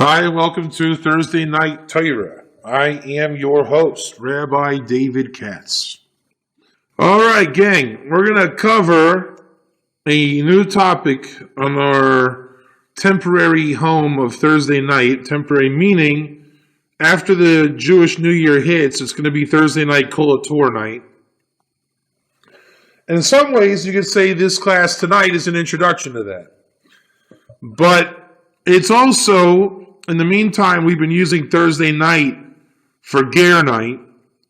Hi, welcome to Thursday Night Torah. I am your host, Rabbi David Katz. All right, gang, we're going to cover a new topic on our temporary home of Thursday night. Temporary meaning, after the Jewish New Year hits, it's going to be Thursday night Kol Torah night. And in some ways, you could say this class tonight is an introduction to that. But it's also, in the meantime, we've been using Thursday night for Ger night.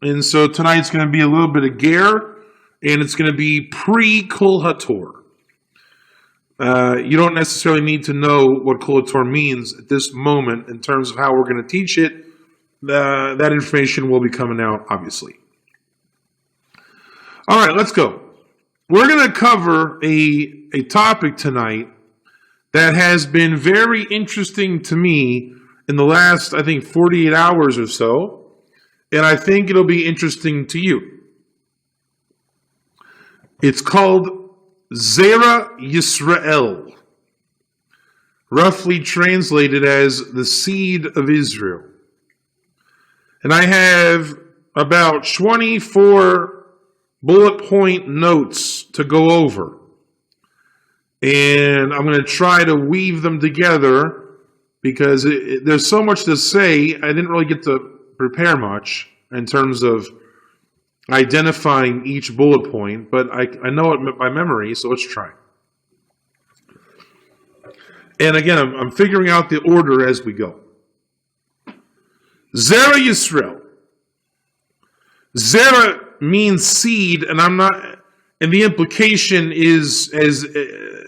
And so tonight's going to be a little bit of Ger, and it's going to be pre-Kol HaTorah. You don't necessarily need to know what Kol HaTorah means at this moment in terms of how we're going to teach it. That information will be coming out, obviously. All right, let's go. We're going to cover a topic tonight that has been very interesting to me in the last, 48 hours or so, and I think it'll be interesting to you. It's called Zera Yisrael, roughly translated as the seed of Israel. And I have about 24 bullet point notes to go over. And I'm going to try to weave them together because there's so much to say. I didn't really get to prepare much in terms of identifying each bullet point, but I know it by memory, so let's try. And again, I'm figuring out the order as we go. Zera Yisrael. Zera means seed, and the implication is as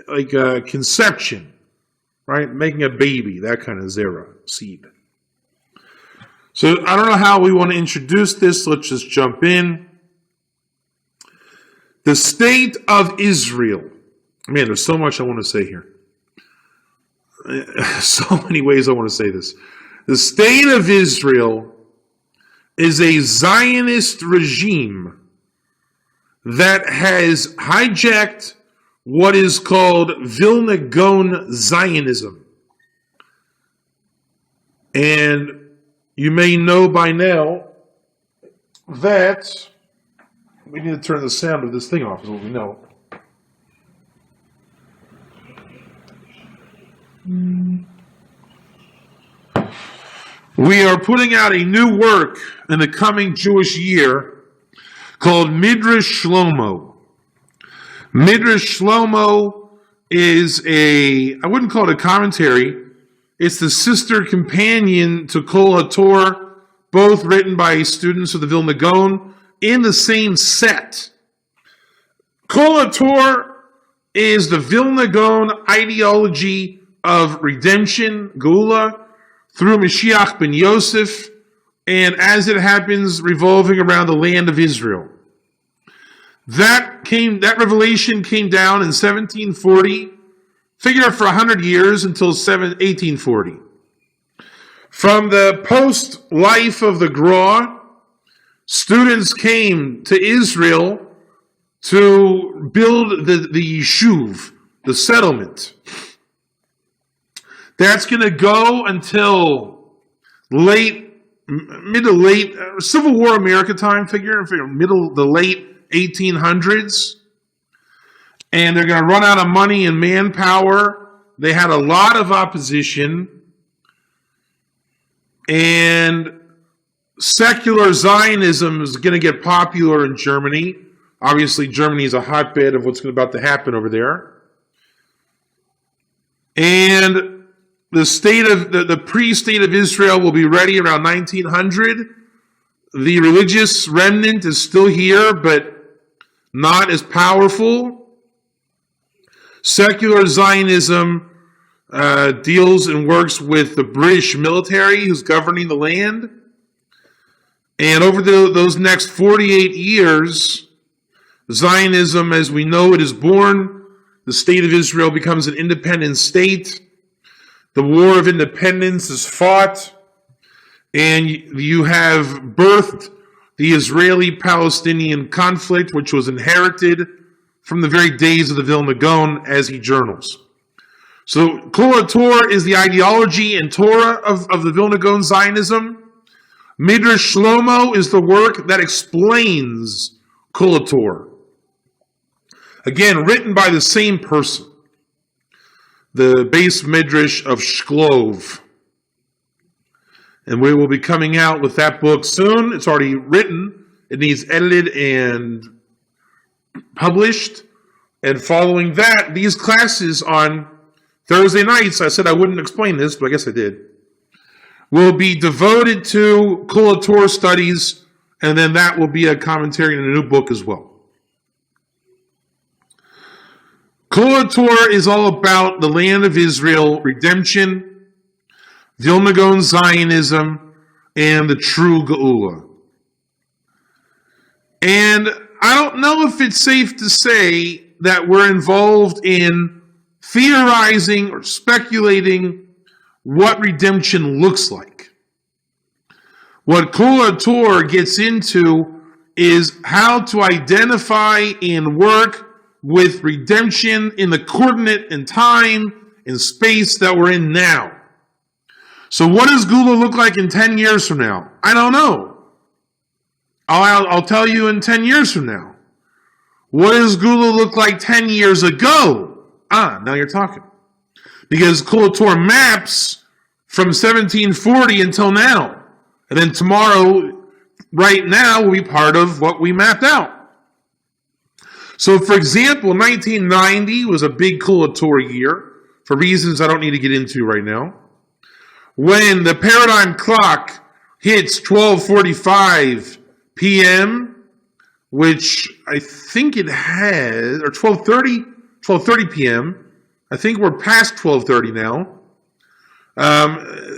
like a conception, right? Making a baby, that kind of zera, seed. So I don't know how we want to introduce this. Let's just jump in. The state of Israel. Man, there's so much I want to say here. So many ways I want to say this. The state of Israel is a Zionist regime that has hijacked what is called Vilna Gaon Zionism. And you may know by now that we need to turn the sound of this thing off, is what we know. We are putting out a new work in the coming Jewish year called Midrash Shlomo. Midrash Shlomo is I wouldn't call it a commentary. It's the sister companion to Kol HaTorah, both written by students of the Vilna Gaon in the same set. Kol HaTorah is the Vilna Gaon ideology of redemption, Geula, through Mashiach ben Yosef, and as it happens, revolving around the land of Israel. That revelation came down in 1740, figured out for 100 years until 1840. From the post-life of the Gra, students came to Israel to build the Yishuv, the settlement. That's going to go until mid to late Civil War America time, the late 1800s. And they're going to run out of money and manpower. They had a lot of opposition. And secular Zionism is going to get popular in Germany. Obviously, Germany is a hotbed of what's about to happen over there. And the pre-state of Israel will be ready around 1900. The religious remnant is still here, but not as powerful. Secular Zionism deals and works with the British military who's governing the land. And over those next 48 years, Zionism, as we know it, is born. The state of Israel becomes an independent state. The War of Independence is fought, and you have birthed the Israeli-Palestinian conflict, which was inherited from the very days of the Vilna Gaon as he journals. So Kol Torah is the ideology and Torah of the Vilna Gaon Zionism. Midrash Shlomo is the work that explains Kol Torah. Again, written by the same person. The base Midrash of Shklov. And we will be coming out with that book soon. It's already written. It needs edited and published. And following that, these classes on Thursday nights, I said I wouldn't explain this, but I guess I did, will be devoted to Kol Torah studies, and then that will be a commentary in a new book as well. Kol Torah is all about the land of Israel, redemption, Vilna Gaon Zionism, and the true Geula. And I don't know if it's safe to say that we're involved in theorizing or speculating what redemption looks like. What Kol Torah gets into is how to identify and work with redemption in the coordinate and time and space that we're in now. So what does Geula look like in 10 years from now? I don't know. I'll tell you in 10 years from now. What does Geula look like 10 years ago? Now you're talking. Because Kol Torah maps from 1740 until now. And then tomorrow, right now, will be part of what we mapped out. So, for example, 1990 was a big Kol Torah year, for reasons I don't need to get into right now. When the paradigm clock hits 12:45 p.m., which I think it has, or 12:30 p.m. I think we're past 12:30 now.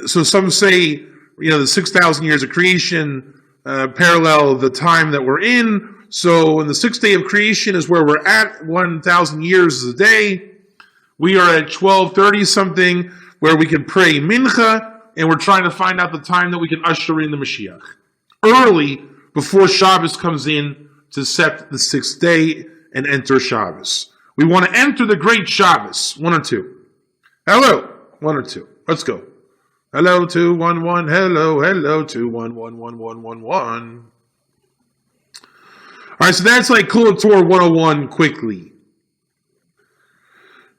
So some say, the 6,000 years of creation parallel the time that we're in. So in the sixth day of creation is where we're at. 1,000 years is a day. We are at 12:30 something where we can pray mincha, and we're trying to find out the time that we can usher in the Mashiach. Early, before Shabbos comes in to set the sixth day and enter Shabbos. We want to enter the great Shabbos. 1 or 2. Hello. 1 or 2. Let's go. Hello, 2, 1, 1. Hello, 2, 1, 1, 1, 1, 1, 1. All right, so that's like Kol Torah 101 quickly.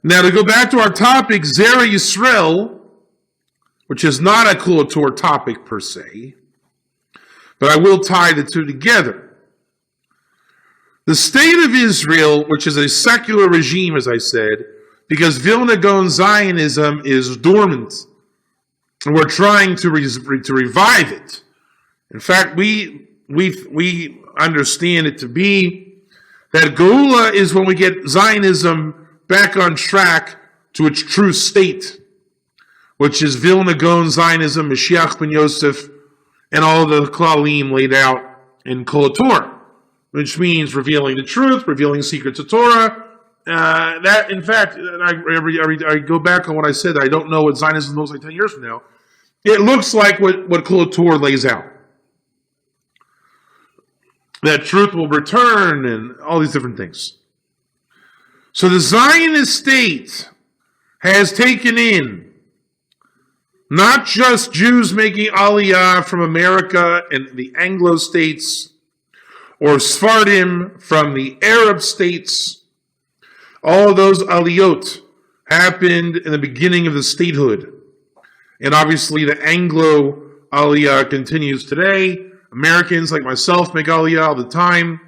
Now, to go back to our topic, Zera Yisrael, which is not a Kol Torah topic per se, but I will tie the two together. The state of Israel, which is a secular regime, as I said, because Vilna Gaon Zionism is dormant, and we're trying to revive it. In fact, we understand it to be that Geula is when we get Zionism back on track to its true state, which is Vilna Gaon Zionism, Mashiach ben Yosef, and all the klalim laid out in Kol Torah, which means revealing the truth, revealing secrets of Torah. That, in fact, I go back on what I said. I don't know what Zionism looks like 10 years from now. It looks like what Kol Torah lays out. That truth will return and all these different things. So the Zionist state has taken in not just Jews making Aliyah from America and the Anglo states, or Sephardim from the Arab states. All of those Aliyot happened in the beginning of the statehood. And obviously the Anglo Aliyah continues today. Americans like myself make Aliyah all the time.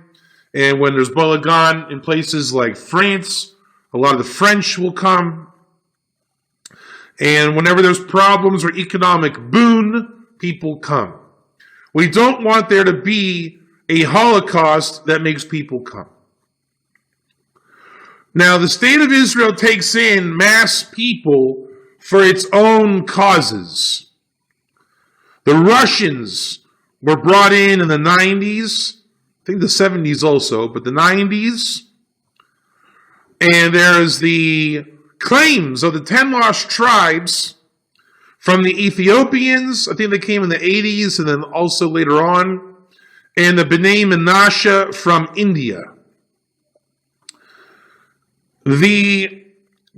And when there's balagan in places like France, a lot of the French will come. And whenever there's problems or economic boon, people come. We don't want there to be a Holocaust that makes people come. Now, the state of Israel takes in mass people for its own causes. The Russians were brought in the 90s, I think the 70s also, but the 90s. And there's the claims of the 10 lost tribes from the Ethiopians. I think they came in the 80s and then also later on. And the B'nai Menashe from India. The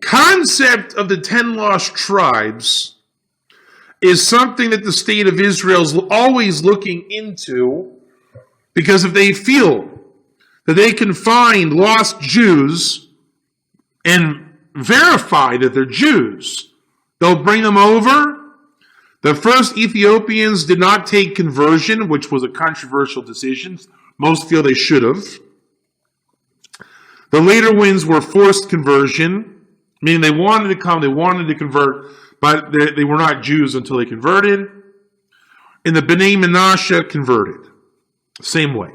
concept of the 10 lost tribes is something that the state of Israel is always looking into, because if they feel that they can find lost Jews and verify that they're Jews, they'll bring them over. The first Ethiopians did not take conversion, which was a controversial decision. Most feel they should have. The later ones were forced conversion, meaning they wanted to come, they wanted to convert, but they were not Jews until they converted. And the Bnei Menashe converted. Same way.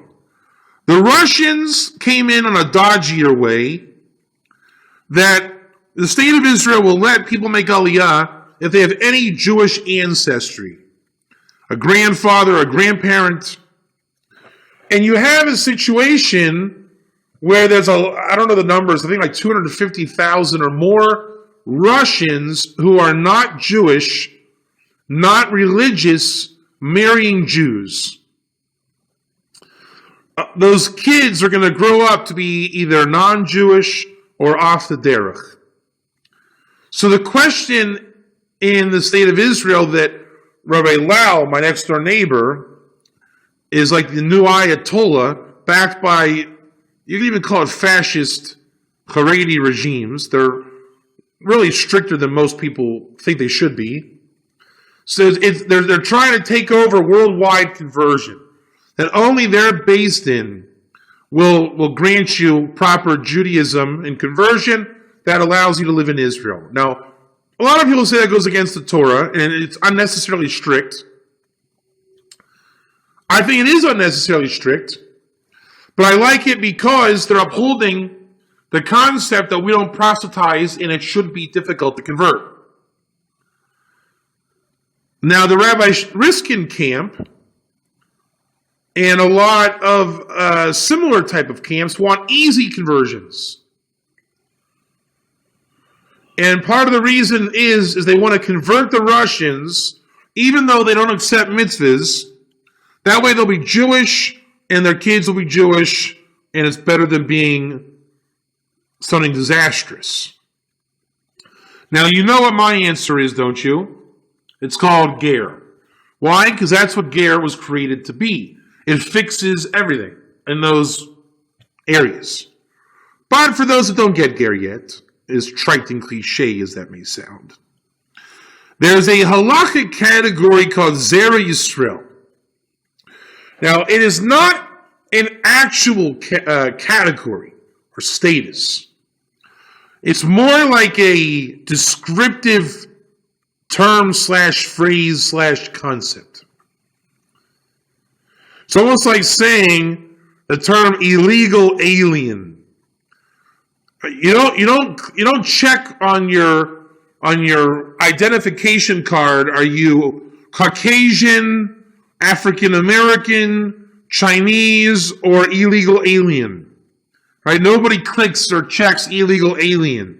The Russians came in on a dodgier way, that the state of Israel will let people make Aliyah if they have any Jewish ancestry. A grandfather, a grandparent. And you have a situation where there's I don't know the numbers, I think like 250,000 or more Russians who are not Jewish, not religious, marrying Jews. Those kids are going to grow up to be either non-Jewish or off the derech. So the question in the state of Israel that Rabbi Lau, my next door neighbor, is like the new Ayatollah, backed by, you can even call it fascist Haredi regimes. They're really stricter than most people think they should be. So they're trying to take over worldwide conversion, that only they're based in will grant you proper Judaism and conversion that allows you to live in Israel. Now, a lot of people say that goes against the Torah, and it's unnecessarily strict. I think it is unnecessarily strict, but I like it because they're upholding the concept that we don't proselytize and it should be difficult to convert. Now, the Rabbi Riskin camp and a lot of similar type of camps want easy conversions. And part of the reason is they want to convert the Russians, even though they don't accept mitzvahs. That way they'll be Jewish, and their kids will be Jewish, and it's better than being something disastrous. Now, you know what my answer is, don't you? It's called Ger. Why? Because that's what Ger was created to be. It fixes everything in those areas. But for those that don't get Ger yet, as trite and cliche as that may sound, there's a halachic category called Zera Yisrael. Now, it is not an actual category or status. It's more like a descriptive term / phrase / concept. It's almost like saying the term illegal alien. You don't check on your identification card. Are you Caucasian, African American, Chinese, or illegal alien? Right? Nobody clicks or checks illegal alien,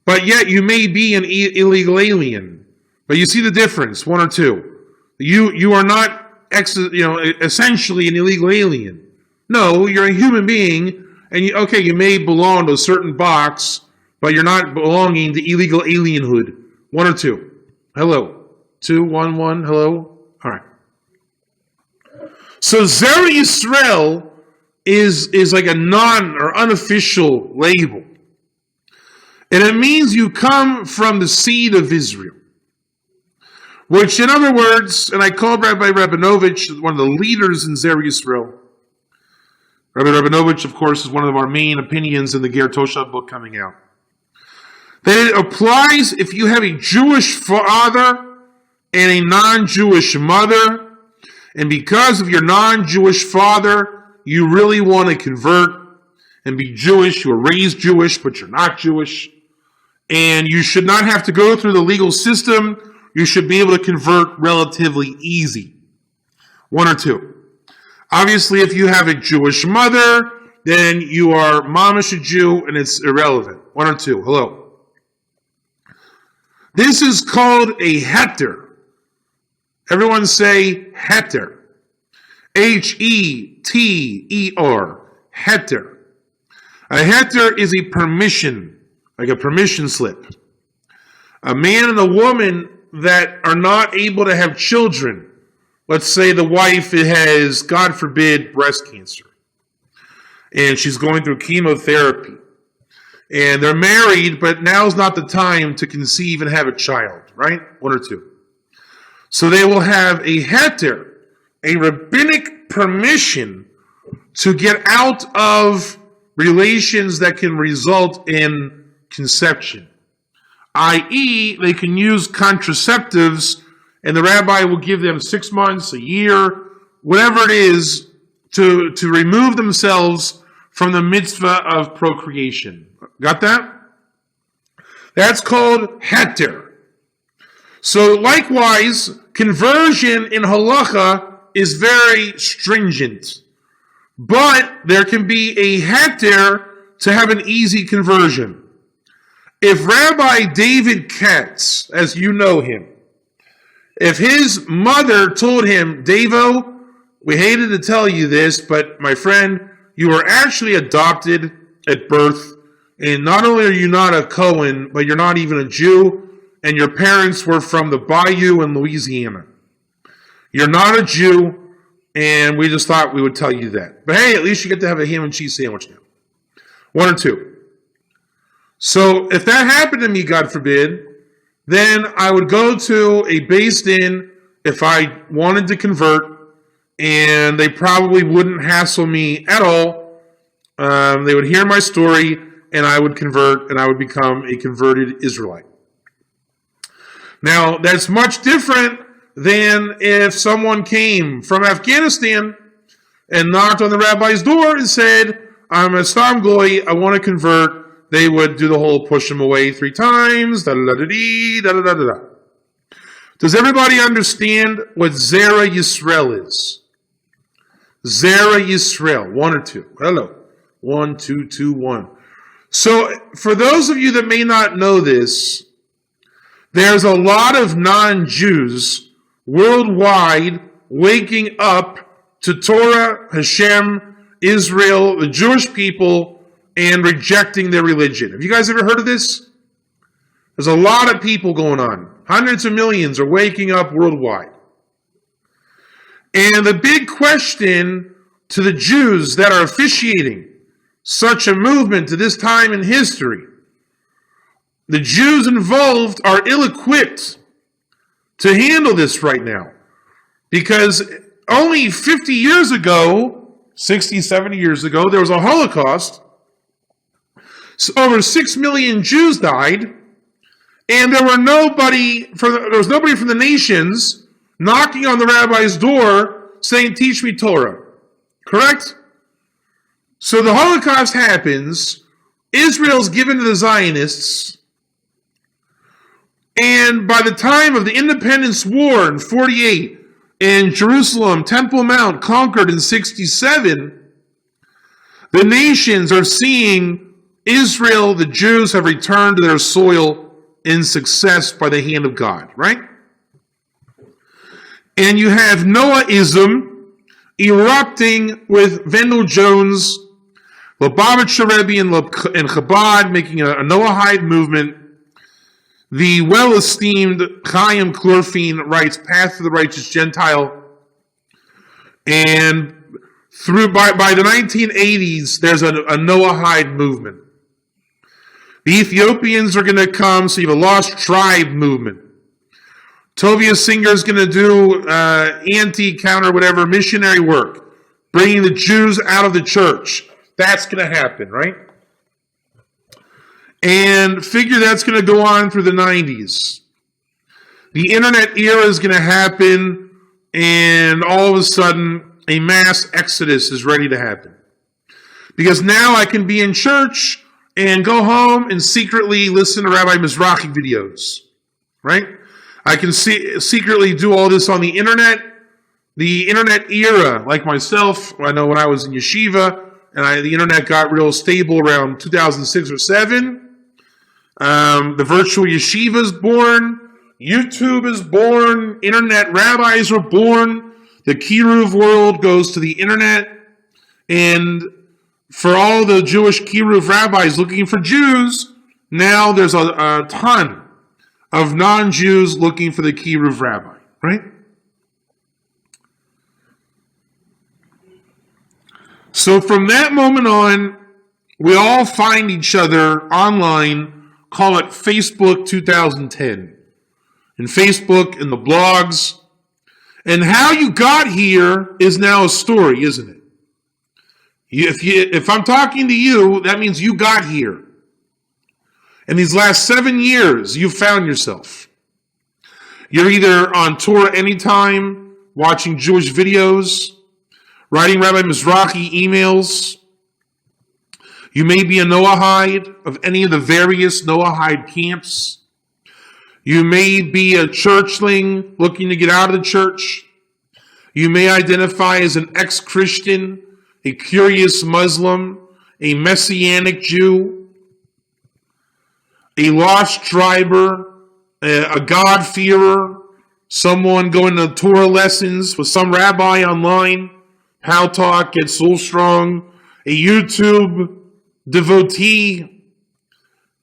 but yet you may be an illegal alien. But you see the difference, one or two. You are not essentially an illegal alien. No, you're a human being. And you may belong to a certain box, but you're not belonging to illegal alienhood. One or two. Hello. 211. Hello. All right. So Zera Yisrael is like a non or unofficial label, and it means you come from the seed of Israel. Which, in other words, and I called Rabbi Rabinovich one of the leaders in Zera Yisrael. Rabbi Rabinovich, of course, is one of our main opinions in the Ger Toshav book coming out. That it applies if you have a Jewish father and a non-Jewish mother, and because of your non-Jewish father, you really want to convert and be Jewish. You were raised Jewish, but you're not Jewish. And you should not have to go through the legal system. You should be able to convert relatively easy. One or two. Obviously, if you have a Jewish mother, then you are mamish a Jew, and it's irrelevant. One or two. Hello. This is called a heter. Everyone say heter. Heter. Heter. A heter is a permission, like a permission slip. A man and a woman that are not able to have children. Let's say the wife has, God forbid, breast cancer. And she's going through chemotherapy. And they're married, but now's not the time to conceive and have a child, right? One or two. So they will have a heter, a rabbinic permission to get out of relations that can result in conception. I.e., they can use contraceptives, and the rabbi will give them 6 months, a year, whatever it is, to remove themselves from the mitzvah of procreation. Got that? That's called heter. So likewise, conversion in halacha is very stringent. But there can be a heter to have an easy conversion. If Rabbi David Katz, as you know him, if his mother told him, Davo, we hated to tell you this, but my friend, you were actually adopted at birth, and not only are you not a Cohen, but you're not even a Jew, and your parents were from the Bayou in Louisiana. You're not a Jew, and we just thought we would tell you that. But hey, at least you get to have a ham and cheese sandwich now. One or two. So if that happened to me, God forbid, then I would go to a Beis Din if I wanted to convert, and they probably wouldn't hassle me at all. They would hear my story, and I would convert, and I would become a converted Israelite. Now, that's much different than if someone came from Afghanistan and knocked on the rabbi's door and said, I'm a Stam Goy, I want to convert. They would do the whole push him away 3 times, da-da-da-da-dee, da-da-da-da-da. Does everybody understand what Zera Yisrael is? Zera Yisrael, 1 or 2. Hello. 1, 2, 2, 1. So, for those of you that may not know this, there's a lot of non-Jews worldwide waking up to Torah, Hashem, Israel, the Jewish people, and rejecting their religion. Have you guys ever heard of this? There's a lot of people going on. Hundreds of millions are waking up worldwide. And the big question to the Jews that are officiating such a movement to this time in history, the Jews involved are ill-equipped to handle this right now. Because only 50 years ago, 60, 70 years ago, there was a Holocaust. So over 6 million Jews died, and there was nobody from the nations knocking on the rabbi's door saying, teach me Torah. Correct? So the Holocaust happens, Israel's given to the Zionists, and by the time of the Independence War in 48, and Jerusalem, Temple Mount, conquered in 67, the nations are seeing Israel, the Jews, have returned to their soil in success by the hand of God, right? And you have Noahism erupting with Wendell Jones, Lubavitcher Rebbe, and Chabad making a Noahide movement. The well-esteemed Chaim Chlorfine writes Path to the Righteous Gentile. And by the 1980s, there's a Noahide movement. The Ethiopians are going to come, so you have a lost tribe movement. Tovia Singer is going to do anti-counter, whatever, missionary work, bringing the Jews out of the church. That's going to happen, right? And figure that's going to go on through the 90s. The internet era is going to happen, and all of a sudden, a mass exodus is ready to happen. Because now I can be in church and go home and secretly listen to Rabbi Mizrahi videos, right? I can secretly do all this on the internet. The internet era, like myself, I know when I was in yeshiva, and the internet got real stable around 2006 or 7. The virtual yeshiva is born. YouTube is born. Internet rabbis are born. The Kiruv world goes to the internet. And for all the Jewish Kiruv rabbis looking for Jews, now there's a ton of non-Jews looking for the Kiruv rabbi, right? So from that moment on, we all find each other online, call it Facebook 2010. In Facebook, in the blogs. And how you got here is now a story, isn't it? If I'm talking to you, that means you got here. In these last 7 years, you've found yourself. You're either on Torah anytime, watching Jewish videos, writing Rabbi Mizrahi emails. You may be a Noahide of any of the various Noahide camps. You may be a churchling looking to get out of the church. You may identify as an ex-Christian, a curious Muslim, a Messianic Jew, a lost triber, a God-fearer, someone going to Torah lessons with some rabbi online, How Talk, Get Soul Strong, a YouTube devotee.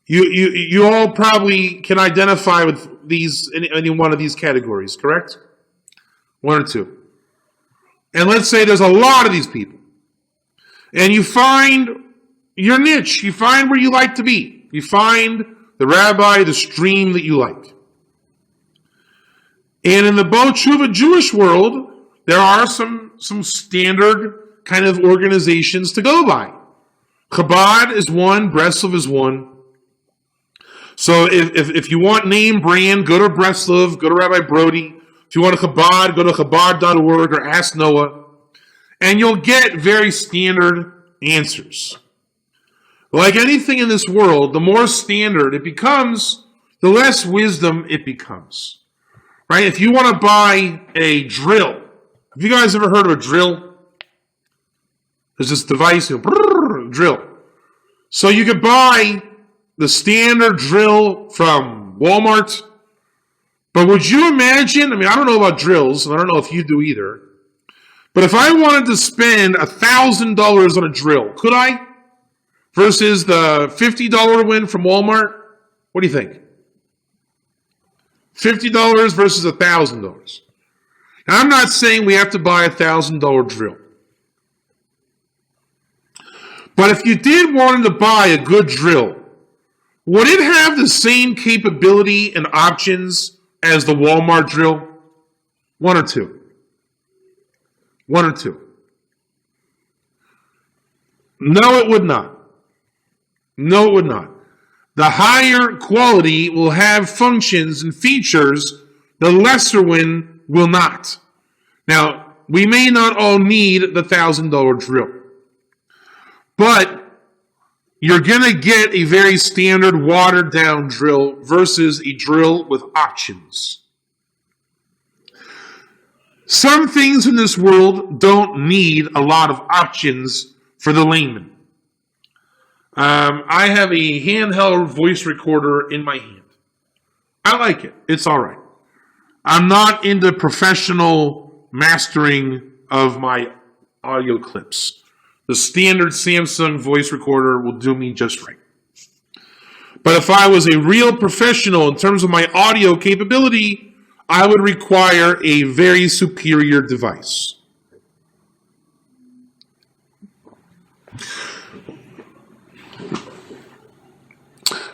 You all probably can identify with any one of these categories, correct? One or two. And let's say there's a lot of these people. And you find your niche. You find where you like to be. You find the rabbi, the stream that you like. And in the Bo Tshuva Jewish world, there are some standard kind of organizations to go by. Chabad is one, Breslov is one. So if you want name brand, go to Breslov, go to Rabbi Brody. If you want a Chabad, go to Chabad.org or Ask Noah. And you'll get very standard answers. Like anything in this world, the more standard it becomes, the less wisdom it becomes. Right? If you want to buy a drill, have you guys ever heard of a drill? There's this device, drill. So you could buy the standard drill from Walmart. But would you imagine, I don't know about drills, and I don't know if you do either, but if I wanted to spend $1,000 on a drill, could I? Versus the $50 win from Walmart? What do you think? $50 versus $1,000. Now, I'm not saying we have to buy a $1,000 drill. But if you did want to buy a good drill, would it have the same capability and options as the Walmart drill? One or two. One or two. No, it would not. No, it would not. The higher quality will have functions and features the lesser one will not. Now, we may not all need the $1,000 drill. But you're going to get a very standard watered-down drill versus a drill with options. Some things in this world don't need a lot of options for the layman. I have a handheld voice recorder in my hand. I like it. It's all right. I'm not into professional mastering of my audio clips. The standard Samsung voice recorder will do me just right. But if I was a real professional in terms of my audio capability, I would require a very superior device.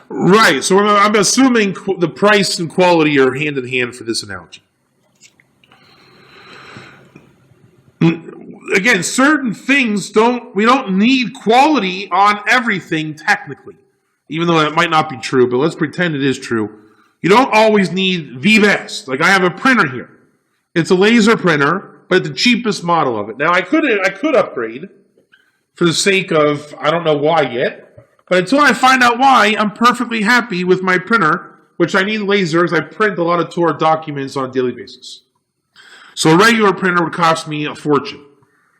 Right, so I'm assuming the price and quality are hand in hand for this analogy. Again, certain things we don't need quality on everything technically, even though that might not be true, but let's pretend it is true. You don't always need the best. Like I have a printer here. It's a laser printer, but the cheapest model of it. Now I could upgrade for the sake of, I don't know why yet, but until I find out why, I'm perfectly happy with my printer, which I need lasers. I print a lot of Torah documents on a daily basis. So a regular printer would cost me a fortune.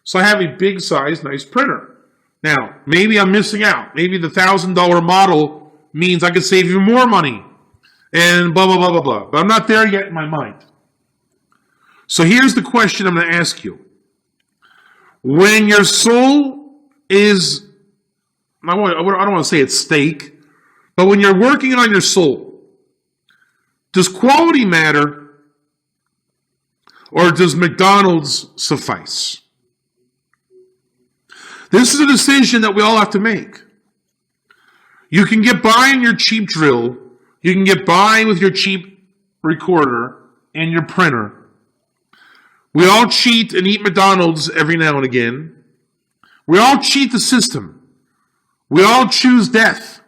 So I have a big size, nice printer. Now, maybe I'm missing out. Maybe the $1,000 model means I could save you more money. And blah, blah, blah, blah, blah. But I'm not there yet in my mind. So here's the question I'm going to ask you. When your soul is, I don't want to say at stake, But when you're working on your soul, does quality matter or does McDonald's suffice? This is a decision that we all have to make. You can get by in your cheap drill. You can get by with your cheap recorder and your printer. We all cheat and eat McDonald's every now and again. We all cheat the system. We all choose death.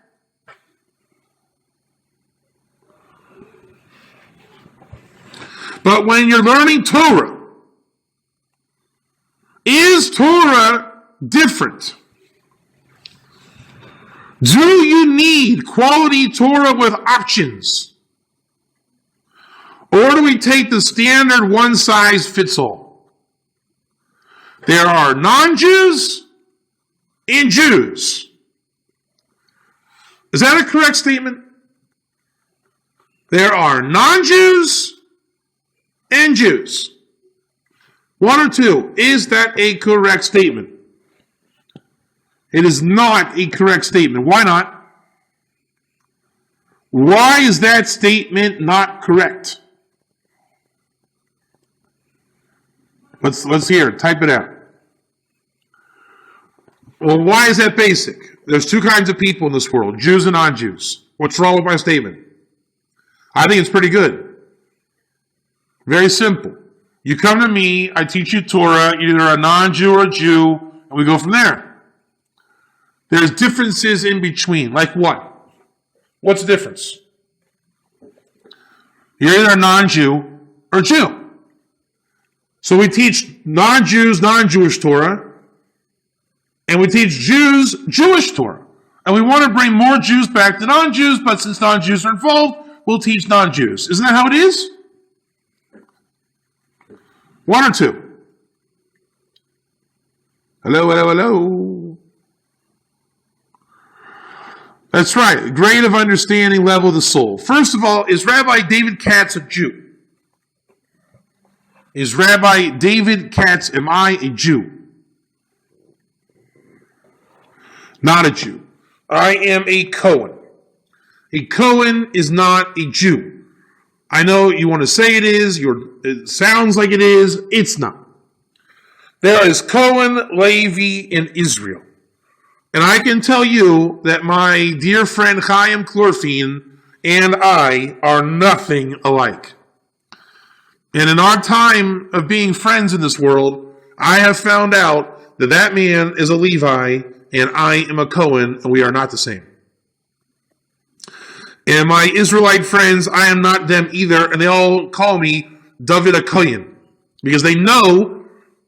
But when you're learning Torah, is Torah different? Do you need quality Torah with options? Or do we take the standard one-size-fits-all? There are non-Jews and Jews. Is that a correct statement? There are non-Jews and Jews. One or two. Is that a correct statement? It is not a correct statement. Why not? Why is that statement not correct? Let's hear it. Type it out. Well, why is that basic? There's two kinds of people in this world, Jews and non-Jews. What's wrong with my statement? I think it's pretty good. Very simple. You come to me, I teach you Torah, either a non-Jew or a Jew, and we go from there. There's differences in between. Like what? What's the difference? You're either a non-Jew or Jew. So we teach non-Jews, non-Jewish Torah, and we teach Jews, Jewish Torah. And we want to bring more Jews back to non-Jews, but since non-Jews are involved, we'll teach non-Jews. Isn't that how it is? One or two? Hello, hello, hello. That's right. Grade of understanding, level of the soul. First of all, is Rabbi David Katz a Jew? Is Rabbi David Katz, am I a Jew? Not a Jew. I am a Cohen. A Cohen is not a Jew. I know you want to say it is, it sounds like it is, it's not. There is Cohen, Levi, and Israel. And I can tell you that my dear friend Chaim Chlorfine and I are nothing alike. And in our time of being friends in this world, I have found out that that man is a Levi and I am a Cohen, and we are not the same. And my Israelite friends, I am not them either, and they all call me David a Cohen, because they know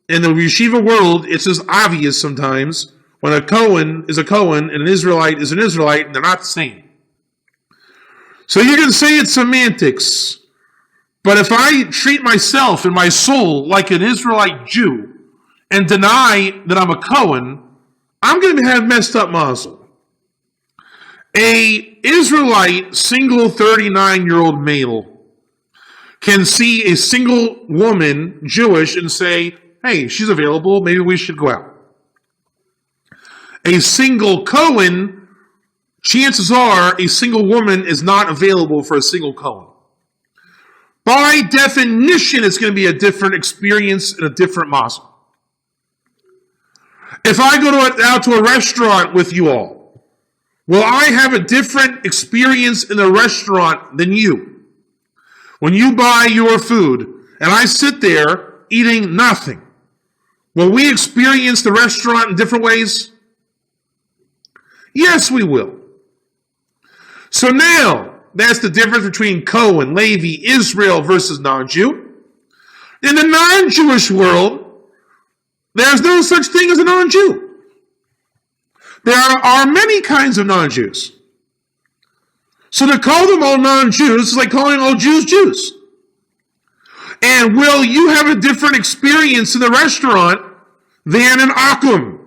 in the yeshiva world, it's just obvious sometimes when a Cohen is a Cohen and an Israelite is an Israelite, and they're not the same. So you can say it's semantics, but if I treat myself and my soul like an Israelite Jew and deny that I'm a Cohen, I'm going to have messed up mazel. A Israelite single 39-year-old male can see a single woman, Jewish, and say, hey, she's available, maybe we should go out. A single Cohen, chances are a single woman is not available for a single Cohen. By definition, it's going to be a different experience and a different mazel. If I go out to a restaurant with you all, will I have a different experience in the restaurant than you? When you buy your food and I sit there eating nothing, will we experience the restaurant in different ways? Yes, we will. So now, that's the difference between Cohen, Levi, Israel versus non-Jew. In the non-Jewish world, there's no such thing as a non-Jew. There are many kinds of non-Jews. So to call them all non-Jews is like calling all Jews Jews. And will you have a different experience in the restaurant than an Akum?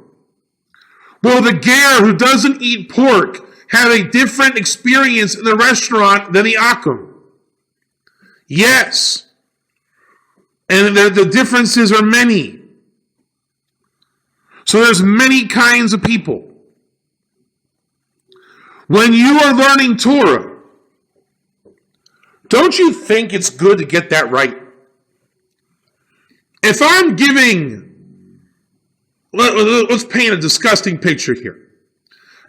Will the ger who doesn't eat pork have a different experience in the restaurant than the Akum? Yes. And the differences are many. So there's many kinds of people. When you are learning Torah, don't you think it's good to get that right? If I'm giving, let's paint a disgusting picture here.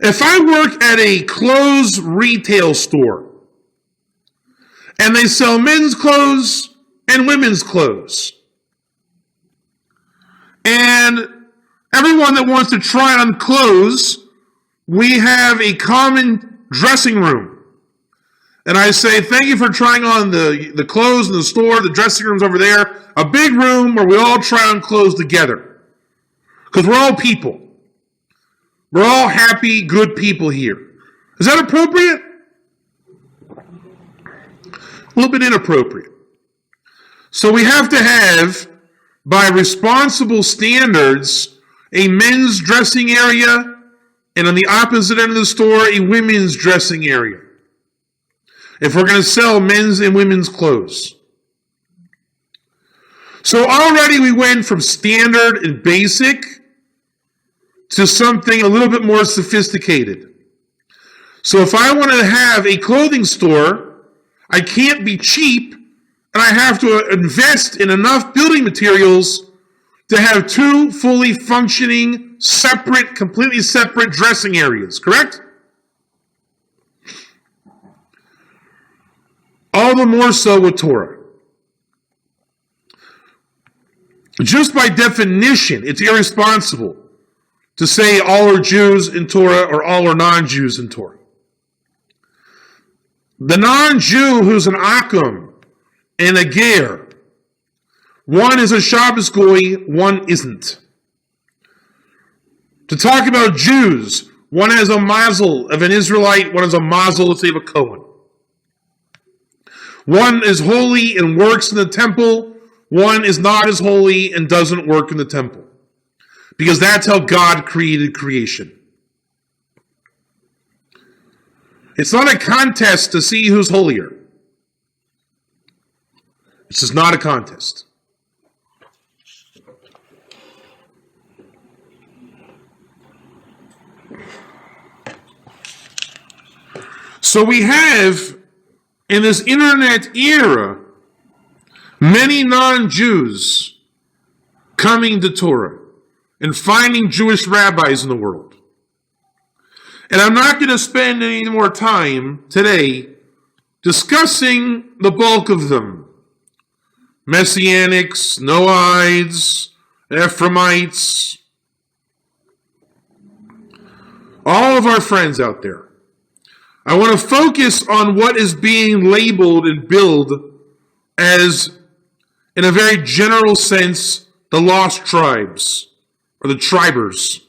If I work at a clothes retail store and they sell men's clothes and women's clothes, and everyone that wants to try on clothes, we have a common dressing room. And I say, thank you for trying on the clothes in the store. The dressing room's over there. A big room where we all try on clothes together. Because we're all people. We're all happy, good people here. Is that appropriate? A little bit inappropriate. So we have to have, by responsible standards, a men's dressing area, and on the opposite end of the store, a women's dressing area. If we're going to sell men's and women's clothes. So already we went from standard and basic to something a little bit more sophisticated. So if I want to have a clothing store, I can't be cheap, and I have to invest in enough building materials to have two fully functioning, separate, completely separate dressing areas, correct? All the more so with Torah. Just by definition, it's irresponsible to say all are Jews in Torah or all are non-Jews in Torah. The non-Jew who's an Akum and a Ger, one is a Shabbos Goy, one isn't. To talk about Jews, one has a mazel of an Israelite, one has a mazel, let's say, of a Kohen. One is holy and works in the temple. One is not as holy and doesn't work in the temple. Because that's how God created creation. It's not a contest to see who's holier. It's just not a contest. So we have, in this internet era, many non-Jews coming to Torah and finding Jewish rabbis in the world. And I'm not going to spend any more time today discussing the bulk of them. Messianics, Noahides, Ephraimites, all of our friends out there. I want to focus on what is being labeled and billed as, in a very general sense, the lost tribes, or the tribers.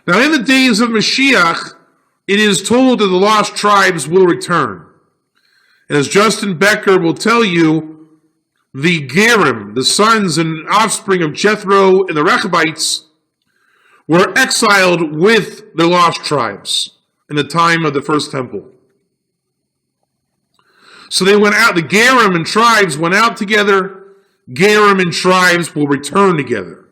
Now, in the days of Mashiach, it is told that the lost tribes will return. And as Justin Becker will tell you, the Gerim, the sons and offspring of Jethro and the Rechabites, were exiled with the lost tribes in the time of the first temple. So they went out, the Gerim and tribes went out together. Gerim and tribes will return together.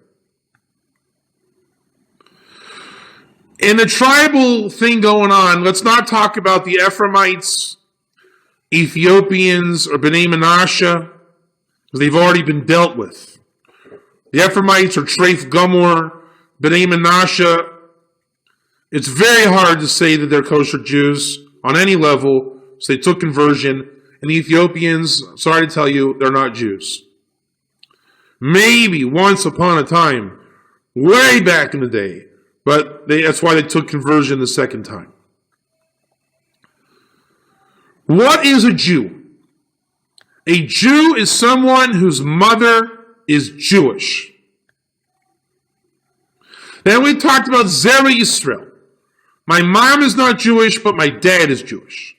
In the tribal thing going on, let's not talk about the Ephraimites, Ethiopians, or Bnei Menashe, because they've already been dealt with. The Ephraimites are Treif Gomor, Bnei Menashe. It's very hard to say that they're kosher Jews on any level, so they took conversion. And the Ethiopians, sorry to tell you, they're not Jews. Maybe once upon a time, way back in the day, but that's why they took conversion the second time. What is a Jew? A Jew is someone whose mother is Jewish. Then we talked about Zera Yisrael. My mom is not Jewish, but my dad is Jewish.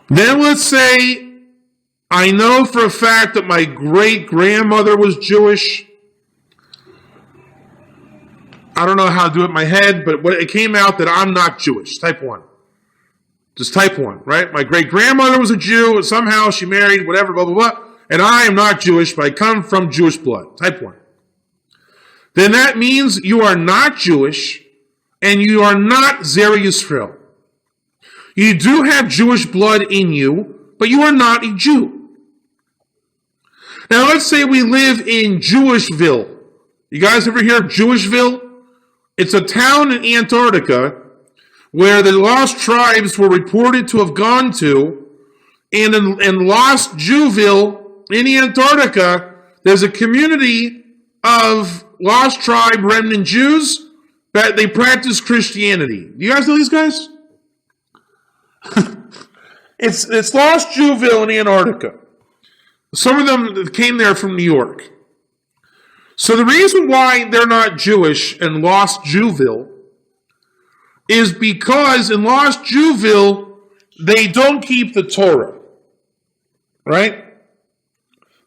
Then let's say I know for a fact that my great-grandmother was Jewish. I don't know how to do it in my head, but it came out that I'm not Jewish. Type 1. Just type 1, right? My great-grandmother was a Jew, and somehow she married, whatever, blah, blah, blah. And I am not Jewish, but I come from Jewish blood. Type 1. then that means you are not Jewish and you are not Zera Yisrael. You do have Jewish blood in you, but you are not a Jew. Now let's say we live in Jewishville. You guys ever hear of Jewishville? It's a town in Antarctica where the lost tribes were reported to have gone to, and in Lost Jewville in Antarctica, there's a community of lost tribe remnant Jews that they practice Christianity. Do you guys know these guys? It's Lost Jewville in Antarctica. Some of them came there from New York. So the reason why they're not Jewish in Lost Jewville is because in Lost Jewville, they don't keep the Torah. Right?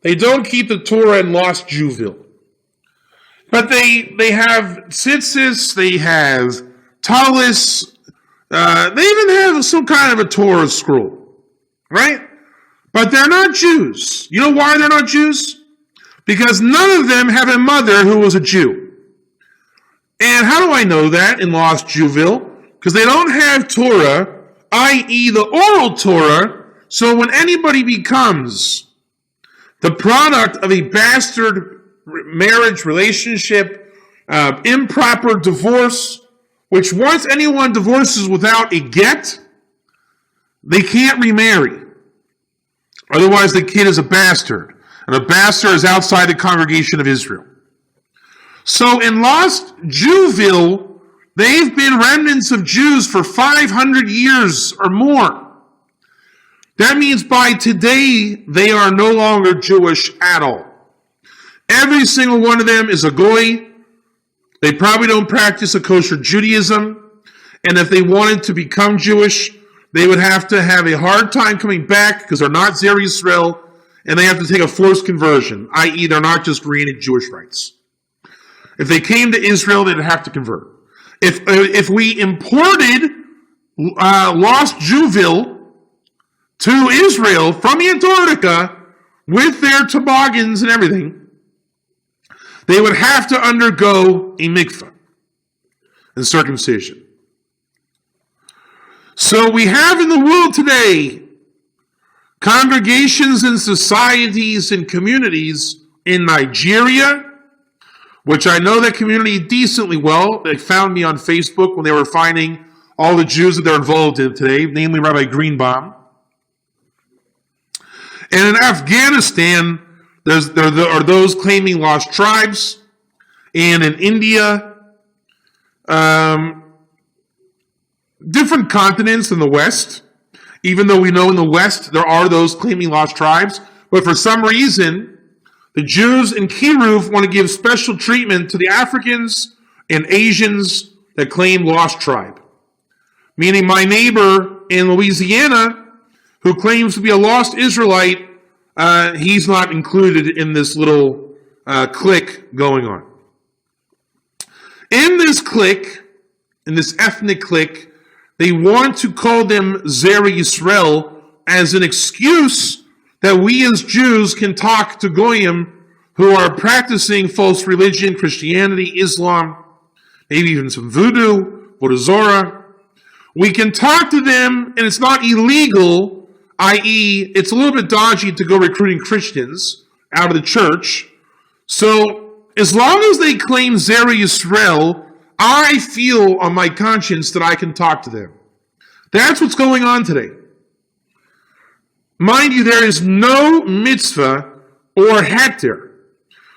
They don't keep the Torah in Lost Jewville. But they have tzitzis, they have talis, they even have some kind of a Torah scroll. Right? But they're not Jews. You know why they're not Jews? Because none of them have a mother who was a Jew. And how do I know that in Lost Jewville? Because they don't have Torah, i.e. the oral Torah. So when anybody becomes the product of a bastard marriage relationship, improper divorce, which once anyone divorces without a get, they can't remarry. Otherwise the kid is a bastard. And a bastard is outside the congregation of Israel. So in Lost Jewville, they've been remnants of Jews for 500 years or more. That means by today, they are no longer Jewish at all. Every single one of them is a goy. They probably don't practice a kosher Judaism. And if they wanted to become Jewish, they would have to have a hard time coming back because they're not Zera Yisrael, and they have to take a forced conversion, i.e. they're not just granted Jewish rights. If they came to Israel, they'd have to convert. If we imported Lost Jewville to Israel from Antarctica with their toboggans and everything, they would have to undergo a mikvah and circumcision. So we have in the world today congregations and societies and communities in Nigeria, which I know that community decently well. They found me on Facebook when they were finding all the Jews that they're involved in today, namely Rabbi Greenbaum. And in Afghanistan, there are those claiming lost tribes. And in India, different continents in the West, even though we know in the West there are those claiming lost tribes. But for some reason, the Jews in Kiruv want to give special treatment to the Africans and Asians that claim lost tribe. Meaning my neighbor in Louisiana, who claims to be a lost Israelite, he's not included in this little clique going on. In this clique, in this ethnic clique, they want to call them Zera Yisrael as an excuse that we as Jews can talk to Goyim who are practicing false religion, Christianity, Islam, maybe even some voodoo, Vodazora. We can talk to them, and it's not illegal, i.e., it's a little bit dodgy to go recruiting Christians out of the church. So, as long as they claim Zera Yisrael, I feel on my conscience that I can talk to them. That's what's going on today. Mind you, there is no mitzvah or heter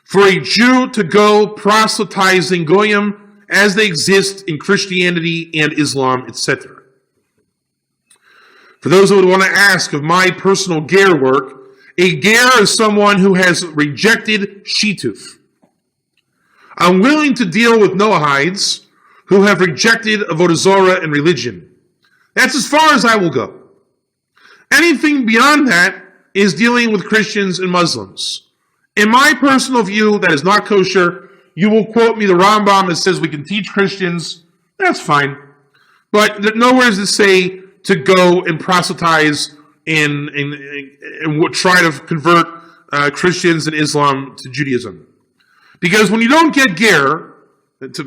for a Jew to go proselytizing Goyim as they exist in Christianity and Islam, etc. For those who would want to ask of my personal ger work, a ger is someone who has rejected shituf. I'm willing to deal with Noahides who have rejected Avodah Zorah and religion. That's as far as I will go. Anything beyond that is dealing with Christians and Muslims. In my personal view, that is not kosher. You will quote me the Rambam that says we can teach Christians. That's fine. But nowhere does it say to go and proselytize and try to convert Christians and Islam to Judaism. Because when you don't get ger,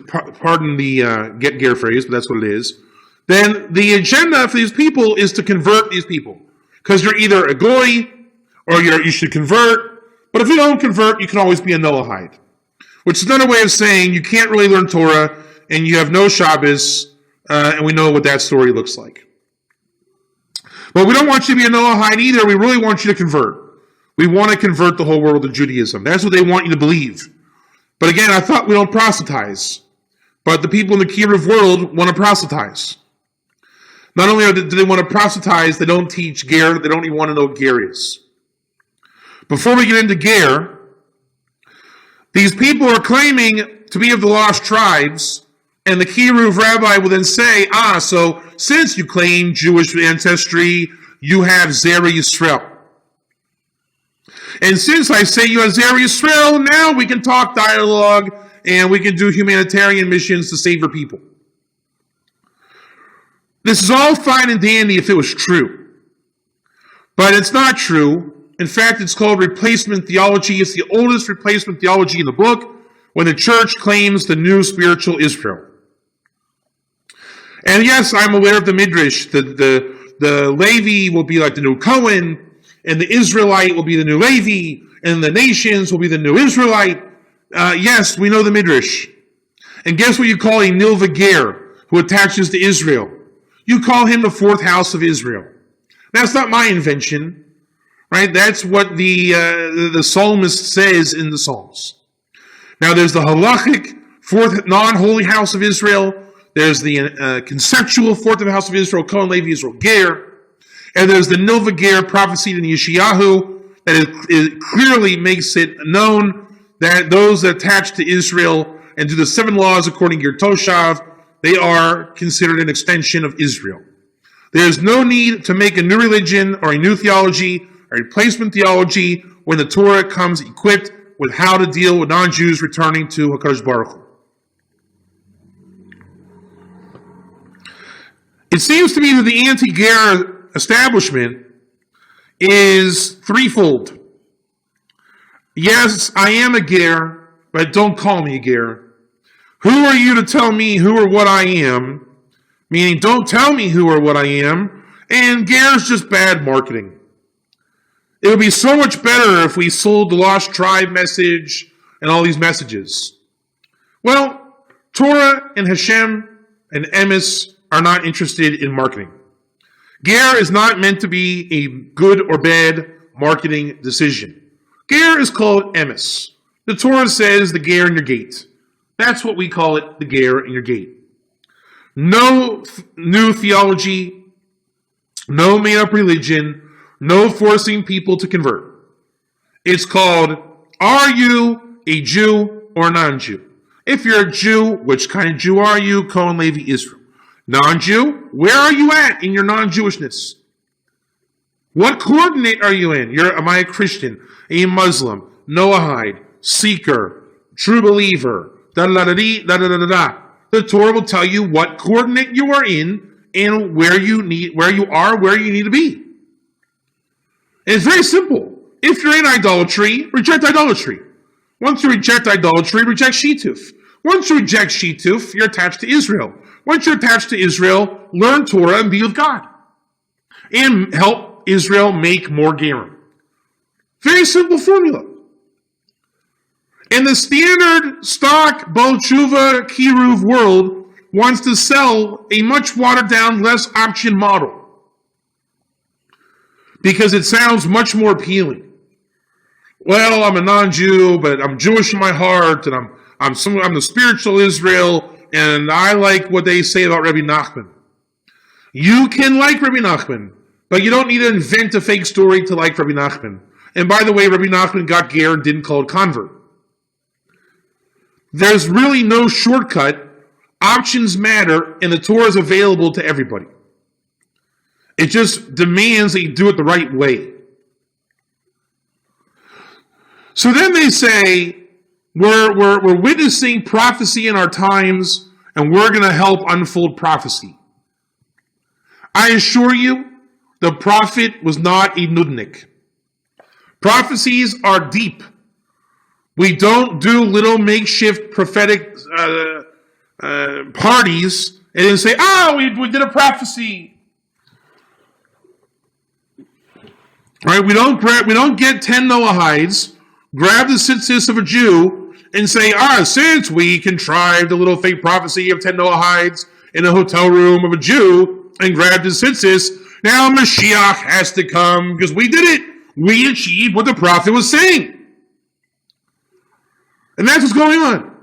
pardon the get ger phrase, but that's what it is, then the agenda for these people is to convert these people. Because you're either a goy, or you should convert. But if you don't convert, you can always be a Noahide. Which is another way of saying you can't really learn Torah, and you have no Shabbos, and we know what that story looks like. But we don't want you to be a Noahide either. We really want you to convert. We want to convert the whole world to Judaism. That's what they want you to believe. But again, I thought we don't proselytize. But the people in the Kiruv world want to proselytize. Not only do they want to proselytize, they don't teach ger. They don't even want to know what ger is. Before we get into ger, these people are claiming to be of the lost tribes, and the Kiruv rabbi will then say, so since you claim Jewish ancestry, you have Zera Yisrael. And since I say you have Zera Yisrael, now we can talk dialogue, and we can do humanitarian missions to save your people. This is all fine and dandy if it was true. But it's not true. In fact, it's called replacement theology. It's the oldest replacement theology in the book, when the church claims the new spiritual Israel. And yes, I'm aware of the Midrash. The Levi will be like the new Cohen, and the Israelite will be the new Levi, and the nations will be the new Israelite. Yes, we know the Midrash. And guess what you call a Nilva Ger, who attaches to Israel? You call him the fourth house of Israel. That's not my invention, right? That's what the psalmist says in the Psalms. Now, there's the halachic fourth non-holy house of Israel. There's the conceptual fourth house of Israel, Kohen, Levi, Israel, Ger. And there's the Nilva Ger prophesied in Yeshayahu that it clearly makes it known that those that attach to Israel and do the 7 laws according to your Toshav, they are considered an extension of Israel. There is no need to make a new religion or a new theology or replacement theology when the Torah comes equipped with how to deal with non-Jews returning to HaKadosh Baruch Hu. It seems to me that the anti-Ger establishment is threefold. Yes, I am a Ger, but don't call me a Ger. Who are you to tell me who or what I am? Meaning, don't tell me who or what I am. And Ger is just bad marketing. It would be so much better if we sold the Lost Tribe message and all these messages. Well, Torah and Hashem and Emes are not interested in marketing. Ger is not meant to be a good or bad marketing decision. Ger is called Emes. The Torah says the Ger in your gate. That's what we call it, the Ger in your gate. No new theology, no made-up religion, no forcing people to convert. It's called, are you a Jew or a non-Jew? If you're a Jew, which kind of Jew are you? Kohen, Levi, Israel. Non-Jew, where are you at in your non-Jewishness? What coordinate are you in? Am I a Christian, a Muslim, Noahide, seeker, true believer, da-da-da-da-da-da-da-da. The Torah will tell you what coordinate you are in and where you are, where you need to be. And it's very simple. If you're in idolatry, reject idolatry. Once you reject idolatry, reject Shituf. Once you reject Shituf, you're attached to Israel. Once you're attached to Israel, learn Torah and be with God. And help Israel make more Gerim. Very simple formula. And the standard stock Baal Tshuva Kiruv world wants to sell a much watered down, less option model. Because it sounds much more appealing. Well, I'm a non-Jew, but I'm Jewish in my heart, and I'm the spiritual Israel, and I like what they say about Rabbi Nachman. You can like Rabbi Nachman, but you don't need to invent a fake story to like Rabbi Nachman. And by the way, Rabbi Nachman got ger and didn't call it convert. There's really no shortcut. Options matter, and the Torah is available to everybody. It just demands that you do it the right way. So then they say, we're witnessing prophecy in our times, and we're going to help unfold prophecy. I assure you, the prophet was not a nudnik. Prophecies are deep. We don't do little makeshift prophetic parties and then say, we did a prophecy. Right? We don't get 10 Noahides, grab the tzitzis of a Jew, and say, since we contrived a little fake prophecy of 10 Noahides in a hotel room of a Jew and grabbed his tzitzis, now Mashiach has to come because we did it. We achieved what the prophet was saying. And that's what's going on.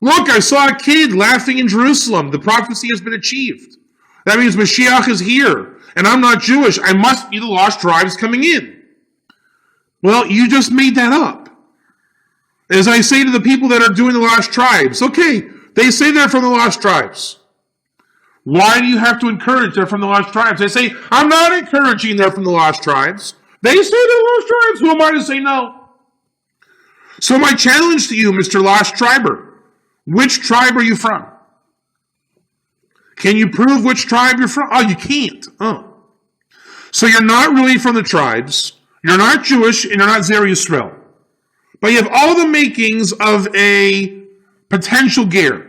Look, I saw a kid laughing in Jerusalem. The prophecy has been achieved. That means Mashiach is here. And I'm not Jewish. I must be the lost tribes coming in. Well, you just made that up. As I say to the people that are doing the lost tribes, okay, they say they're from the lost tribes. Why do you have to encourage they're from the lost tribes? They say, I'm not encouraging they're from the lost tribes. They say they're lost tribes. Who am I to say no? So my challenge to you, Mr. Lost Triber, which tribe are you from? Can you prove which tribe you're from? Oh, you can't. Oh. So you're not really from the tribes. You're not Jewish, and you're not Zera Yisrael. But you have all the makings of a potential ger.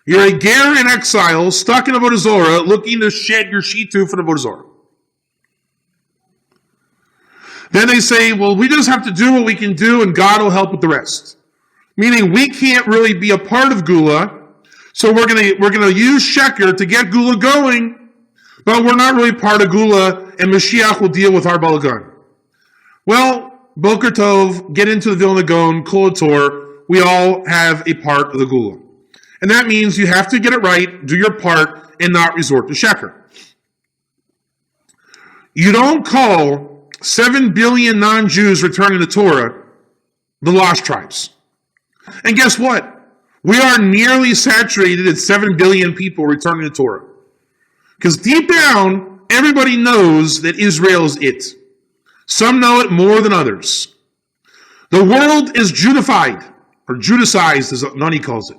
You're a ger in exile, stuck in Avodah Zorah, looking to shed your shituf in Avodah Zorah. Then they say, well, we just have to do what we can do and God will help with the rest. Meaning we can't really be a part of Gula, so we're gonna use Sheker to get Gula going, but we're not really part of Gula and Mashiach will deal with our Balagan. Well, Boker Tov, get into the Vilna Gaon, Kol Tor, we all have a part of the Gula. And that means you have to get it right, do your part, and not resort to Sheker. You don't call 7 billion non-Jews returning to Torah the lost tribes. And guess what? We are nearly saturated at 7 billion people returning to Torah. Because deep down, everybody knows that Israel is it. Some know it more than others. The world is Judified, or Judicized, as Nani calls it.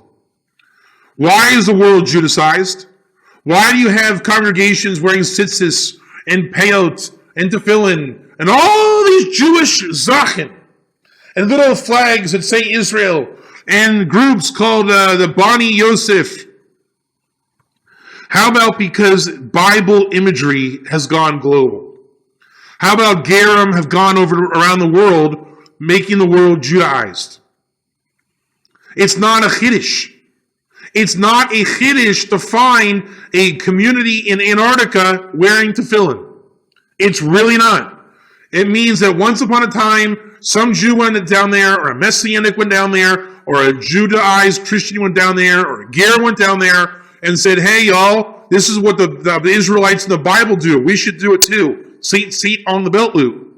Why is the world Judicized? Why do you have congregations wearing tzitzis and peyot and tefillin and all these Jewish zachin and little flags that say Israel and groups called the Bani Yosef? How about because Bible imagery has gone global? How about Gerim have gone around the world, making the world Judaized? It's not a Chiddush. It's not a Chiddush to find a community in Antarctica wearing tefillin. It's really not. It means that once upon a time, some Jew went down there, or a Messianic went down there, or a Judaized Christian went down there, or a Ger went down there, and said, hey, y'all, this is what the Israelites in the Bible do. We should do it too. Seat on the belt loop.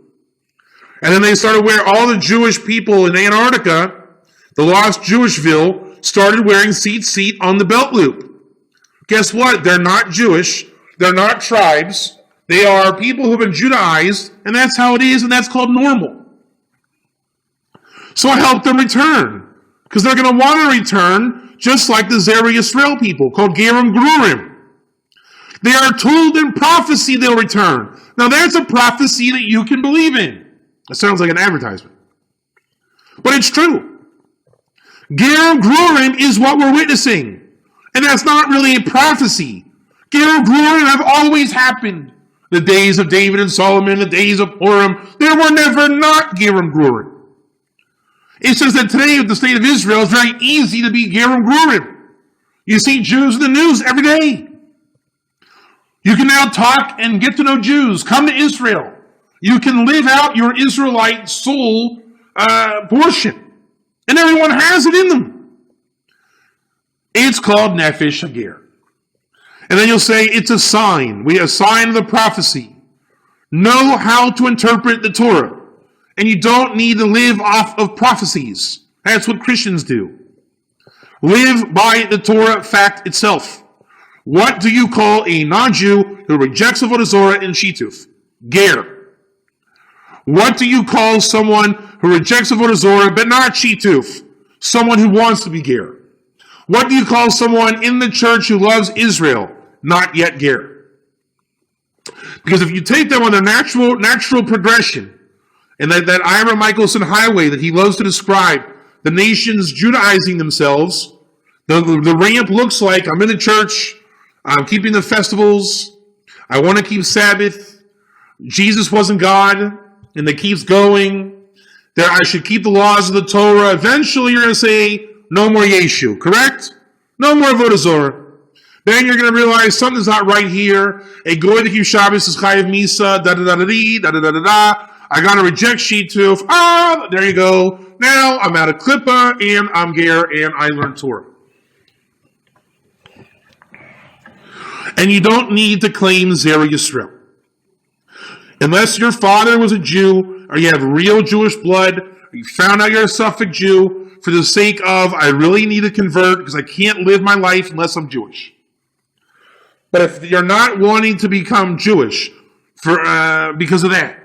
And then they started wearing, all the Jewish people in Antarctica, the lost Jewishville, started wearing seat on the belt loop. Guess what? They're not Jewish. They're not tribes. They are people who have been Judaized, and that's how it is, and that's called normal. So I help them return, because they're going to want to return just like the Zera Yisrael people, called Gerim Grurim. They are told in prophecy they'll return. Now that's a prophecy that you can believe in. That sounds like an advertisement. But it's true. Gerim Grurim is what we're witnessing. And that's not really a prophecy. Gerim Grurim have always happened. The days of David and Solomon, the days of Purim, there were never not Gerim Grurim. It says that today with the state of Israel, it's very easy to be Gerim Grurim. You see Jews in the news every day. You can now talk and get to know Jews. Come to Israel. You can live out your Israelite soul portion. And everyone has it in them. It's called Nefesh Hager. And then you'll say, it's a sign. A sign of the prophecy. Know how to interpret the Torah. And you don't need to live off of prophecies. That's what Christians do. Live by the Torah fact itself. What do you call a non-Jew who rejects Avodah Zorah and Shituf? Ger. What do you call someone who rejects Avodah Zorah but not Shituf? Someone who wants to be Ger. What do you call someone in the church who loves Israel? Not yet Ger. Because if you take them on their natural progression, And that Ira Michelson highway that he loves to describe, the nations Judaizing themselves, the ramp looks like I'm in the church, I'm keeping the festivals, I want to keep Sabbath, Jesus wasn't God, and it keeps going, that I should keep the laws of the Torah. Eventually you're going to say, no more Yeshu, correct? No more Avodah Zorah. Then you're going to realize something's not right here. A goy to keep Shabbos is chayiv misa, da-da-da-da-dee, I got a reject sheet too. There you go. Now I'm out of Klippa, and I'm Ger, and I learned Torah. And you don't need to claim Zera Yisrael. Unless your father was a Jew, or you have real Jewish blood, or you found out you're a Suffolk Jew, for the sake of, I really need to convert because I can't live my life unless I'm Jewish. But if you're not wanting to become Jewish because of that,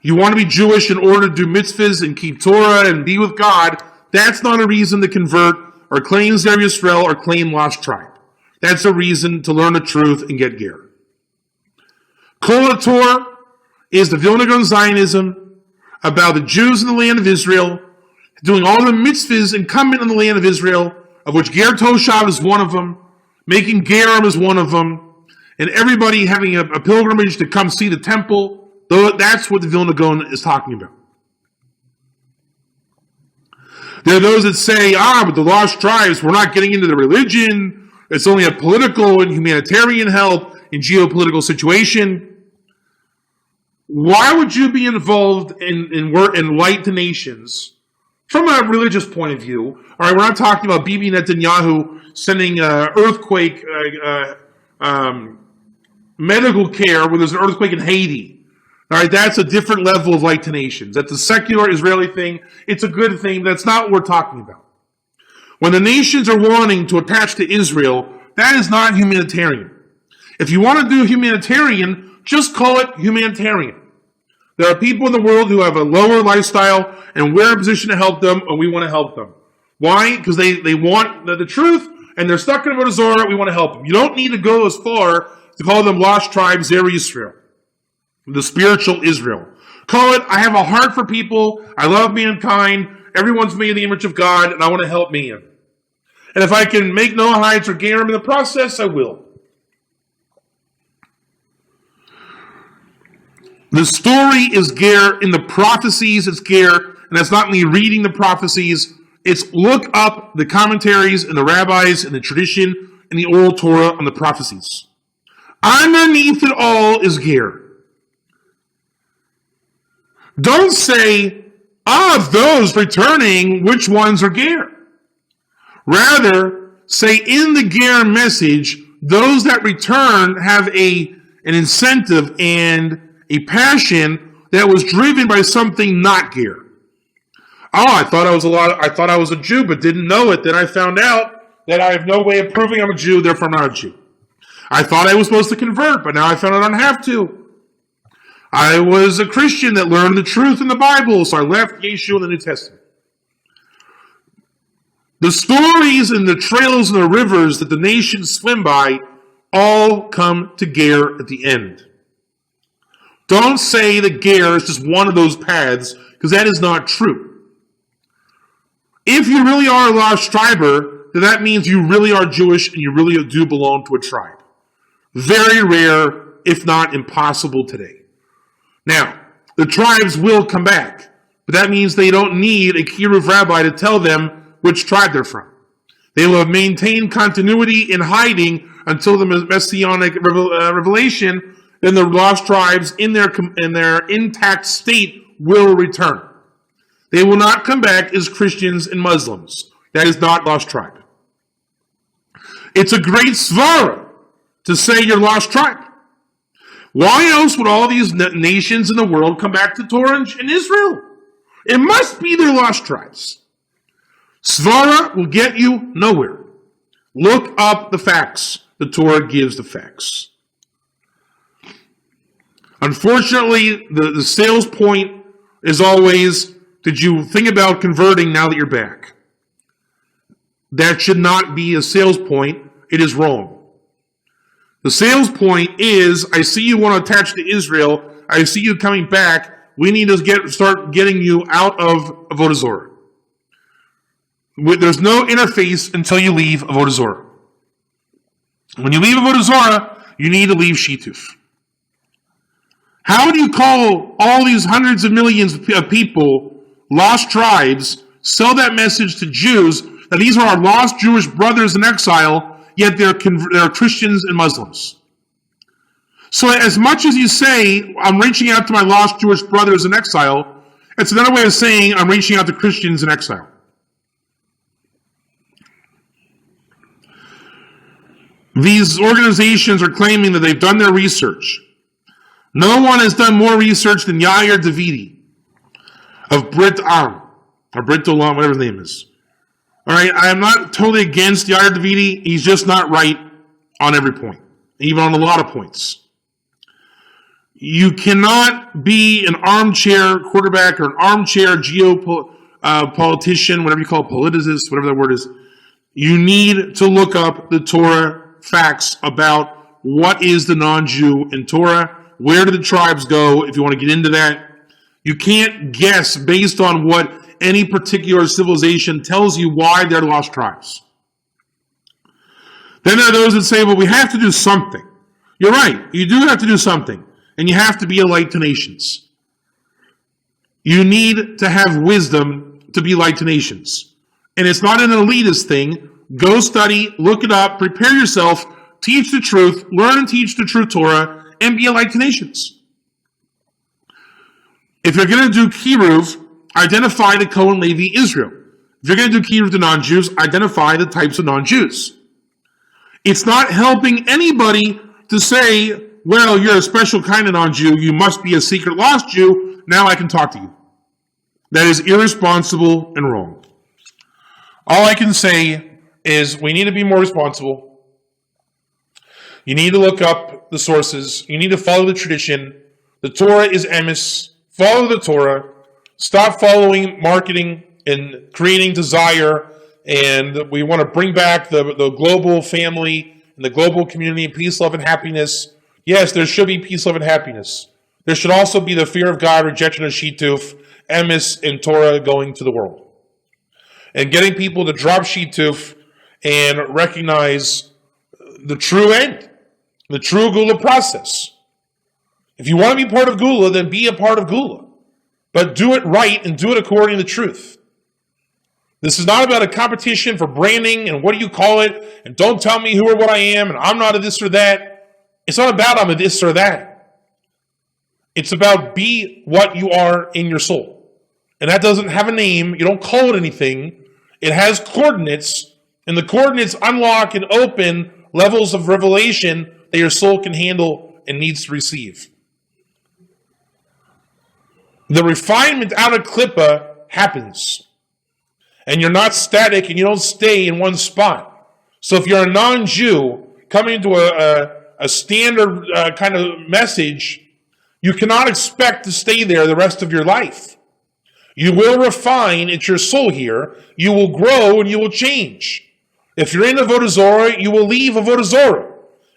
you want to be Jewish in order to do mitzvahs and keep Torah and be with God, that's not a reason to convert or claim Zera Yisrael or claim lost tribe. That's a reason to learn the truth and get ger. Kol Torah is the Vilna Gaon Zionism about the Jews in the land of Israel doing all the mitzvahs incumbent in the land of Israel, of which Ger Toshav is one of them, making Gerim is one of them, and everybody having a pilgrimage to come see the temple. That's what the Vilna Gaon is talking about. There are those that say, but the lost tribes, we're not getting into the religion. It's only a political and humanitarian help in geopolitical situation. Why would you be involved in light to nations from a religious point of view? All right, we're not talking about Bibi Netanyahu sending earthquake medical care when there's an earthquake in Haiti. All right, that's a different level of light to nations. That's a secular Israeli thing. It's a good thing. That's not what we're talking about. When the nations are wanting to attach to Israel, that is not humanitarian. If you want to do humanitarian, just call it humanitarian. There are people in the world who have a lower lifestyle, and we're in a position to help them, and we want to help them. Why? Because they want the truth, and they're stuck in Avodah Zorah. We want to help them. You don't need to go as far to call them lost tribes, Zera Yisrael, the spiritual Israel. Call it, I have a heart for people, I love mankind, everyone's made in the image of God, and I want to help man. And if I can make Noahites or Gerim in the process, I will. The story is Ger. In the prophecies, it's Ger. And that's not me reading the prophecies. It's look up the commentaries and the rabbis and the tradition and the oral Torah on the prophecies. Underneath it all is Ger. Don't say, of those returning, which ones are Ger? Rather, say in the Ger message, those that return have an incentive and a passion that was driven by something not Ger. I thought I was a Jew, but didn't know it. Then I found out that I have no way of proving I'm a Jew, therefore I'm not a Jew. I thought I was supposed to convert, but now I found out I don't have to. I was a Christian that learned the truth in the Bible, so I left Yeshu in the New Testament. The stories and the trails and the rivers that the nations swim by all come to Ger at the end. Don't say that Ger is just one of those paths, because that is not true. If you really are a lost triber, then that means you really are Jewish and you really do belong to a tribe. Very rare, if not impossible today. Now, the tribes will come back, but that means they don't need a Kiruv rabbi to tell them which tribe they're from. They will have maintained continuity in hiding until the Messianic revelation. Then the lost tribes in their intact state will return. They will not come back as Christians and Muslims. That is not lost tribe. It's a great svara to say you're lost tribe. Why else would all these nations in the world come back to Torah and Israel? It must be their lost tribes. Svara will get you nowhere. Look up the facts. The Torah gives the facts. Unfortunately, the sales point is always, did you think about converting now that you're back? That should not be a sales point. It is wrong. The sales point is, I see you want to attach to Israel. I see you coming back. we need to start getting you out of Avodah Zorah. There's no interface until you leave Avodah Zorah. When you leave Avodah Zorah, you need to leave Shituf. How do you call all these hundreds of millions of people, lost tribes, sell that message to Jews that these are our lost Jewish brothers in exile, yet they're Christians and Muslims? So as much as you say, I'm reaching out to my lost Jewish brothers in exile, it's another way of saying I'm reaching out to Christians in exile. These organizations are claiming that they've done their research. No one has done more research than Yair Davidi of Brit Am, or Brit Olam, whatever his name is. All right, I am not totally against Yair Davidi. He's just not right on every point, even on a lot of points. You cannot be an armchair quarterback or an armchair politician, whatever you call it, politicist, whatever that word is. You need to look up the Torah facts about what is the non-Jew in Torah. Where do the tribes go? If you want to get into that, you can't guess based on what any particular civilization tells you why they're lost tribes. Then there are those that say, well, we have to do something. You're right. You do have to do something. And you have to be a light to nations. You need to have wisdom to be light to nations. And it's not an elitist thing. Go study, look it up, prepare yourself, teach the truth, learn and teach the true Torah, and be a light to nations. If you're going to do Kiruv, identify the Cohen Levi Israel. If you're going to do Kiruv to non-Jews, identify the types of non-Jews. It's not helping anybody to say, well, you're a special kind of non-Jew, you must be a secret lost Jew, now I can talk to you. That is irresponsible and wrong. All I can say is we need to be more responsible. You need to look up the sources. You need to follow the tradition. The Torah is emes. Follow the Torah. Stop following marketing and creating desire. And we want to bring back the global family and the global community, peace, love, and happiness. Yes, there should be peace, love, and happiness. There should also be the fear of God, rejection of Shituf, emes, and Torah going to the world. And getting people to drop Shituf and recognize the true end, the true Gula process. If you want to be part of Gula, then be a part of Gula. But do it right and do it according to the truth. This is not about a competition for branding and what do you call it, and don't tell me who or what I am, and I'm not a this or that. It's not about I'm a this or that. It's about be what you are in your soul. And that doesn't have a name. You don't call it anything. It has coordinates. And the coordinates unlock and open levels of revelation that your soul can handle and needs to receive. The refinement out of Klippa happens. And you're not static and you don't stay in one spot. So if you're a non-Jew coming into a standard kind of message, you cannot expect to stay there the rest of your life. You will refine, it's your soul here. You will grow and you will change. If you're in Avodah Zorah, you will leave Avodah Zorah.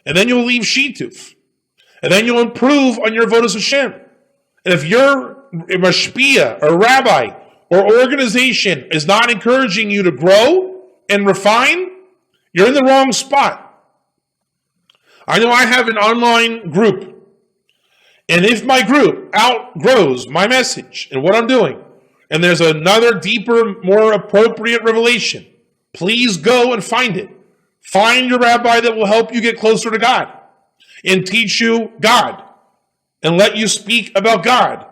And then you will leave Shituf. And then you'll improve on your Avodah Hashem. And if you're a mashpia, or a rabbi, or organization is not encouraging you to grow and refine, you're in the wrong spot. I know I have an online group. And if my group outgrows my message and what I'm doing, and there's another deeper, more appropriate revelation, please go and find it. Find your rabbi that will help you get closer to God and teach you God and let you speak about God.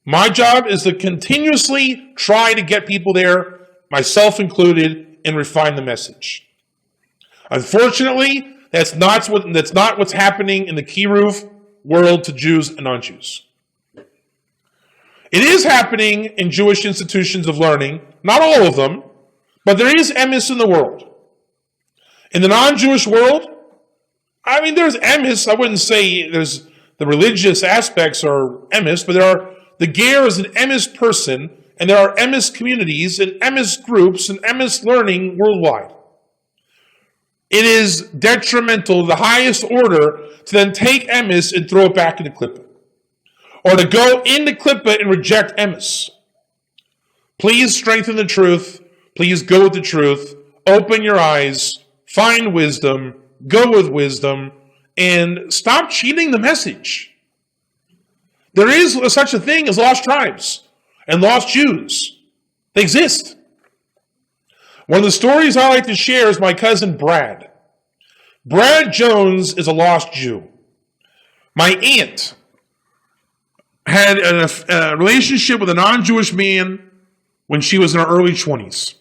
My job is to continuously try to get people there, myself included, and refine the message. Unfortunately, that's not what's happening in the Kiruv world to Jews and non-Jews. It is happening in Jewish institutions of learning, not all of them, but there is emes in the world. In the non-Jewish world, I mean, there's emes. I wouldn't say there's the religious aspects are emes, but the ger is an emes person, and there are emes communities and emes groups and emes learning worldwide. It is detrimental, the highest order, to then take emes and throw it back into Klippa. or to go into Klippa and reject emes. Please strengthen the truth. Please go with the truth. Open your eyes. Find wisdom. Go with wisdom. And stop cheating the message. There is such a thing as lost tribes and lost Jews. They exist. One of the stories I like to share is my cousin Brad. Brad Jones is a lost Jew. My aunt had a relationship with a non-Jewish man when she was in her early 20s.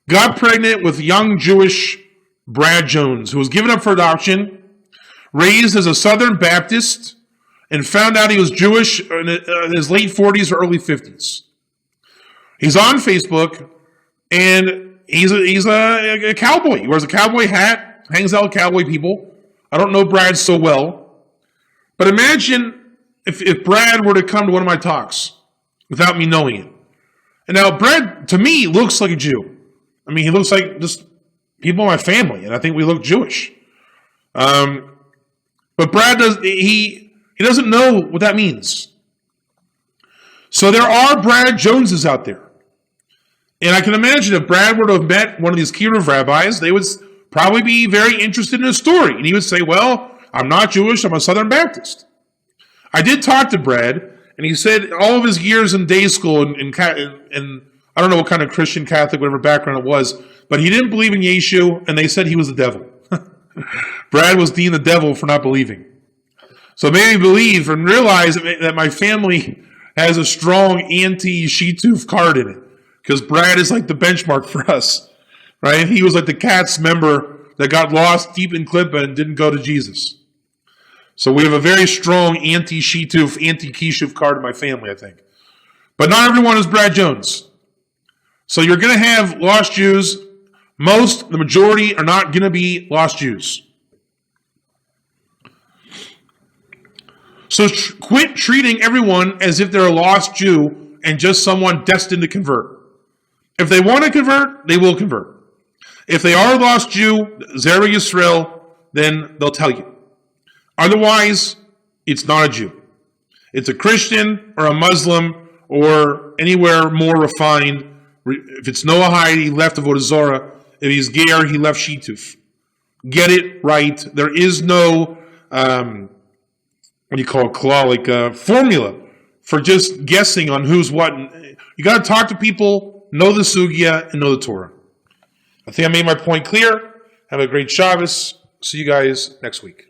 Got pregnant with young Jewish Brad Jones, who was given up for adoption, raised as a Southern Baptist, and found out he was Jewish in his late 40s or early 50s. He's on Facebook, and he's a cowboy. He wears a cowboy hat, hangs out with cowboy people. I don't know Brad so well, but imagine if Brad were to come to one of my talks without me knowing it. And now Brad, to me, looks like a Jew. I mean, he looks like just people in my family, and I think we look Jewish. But Brad he doesn't know what that means. So there are Brad Joneses out there. And I can imagine if Brad were to have met one of these Kiruv rabbis, they would probably be very interested in his story. And he would say, well, I'm not Jewish, I'm a Southern Baptist. I did talk to Brad, and he said all of his years in day school, and I don't know what kind of Christian, Catholic, whatever background it was, but he didn't believe in Yeshu, and they said he was the devil. Brad was deemed the devil for not believing. So it made me believe and realize that my family has a strong anti-Shituf card in it, because Brad is like the benchmark for us, right? He was like the Cats member that got lost deep in Klippa and didn't go to Jesus. So we have a very strong anti-Shituf, anti-Kishuf card in my family, I think. But not everyone is Brad Jones. So you're going to have lost Jews. The majority are not going to be lost Jews. So quit treating everyone as if they're a lost Jew and just someone destined to convert. If they want to convert, they will convert. If they are a lost Jew, Zera Yisrael, then they'll tell you. Otherwise, it's not a Jew. It's a Christian or a Muslim or anywhere more refined. If it's Noahide, he left Avodah Zorah. If he's Ger, he left Shituf. Get it right. There is no, formula for just guessing on who's what. You got to talk to people, know the Sugya, and know the Torah. I think I made my point clear. Have a great Shabbos. See you guys next week.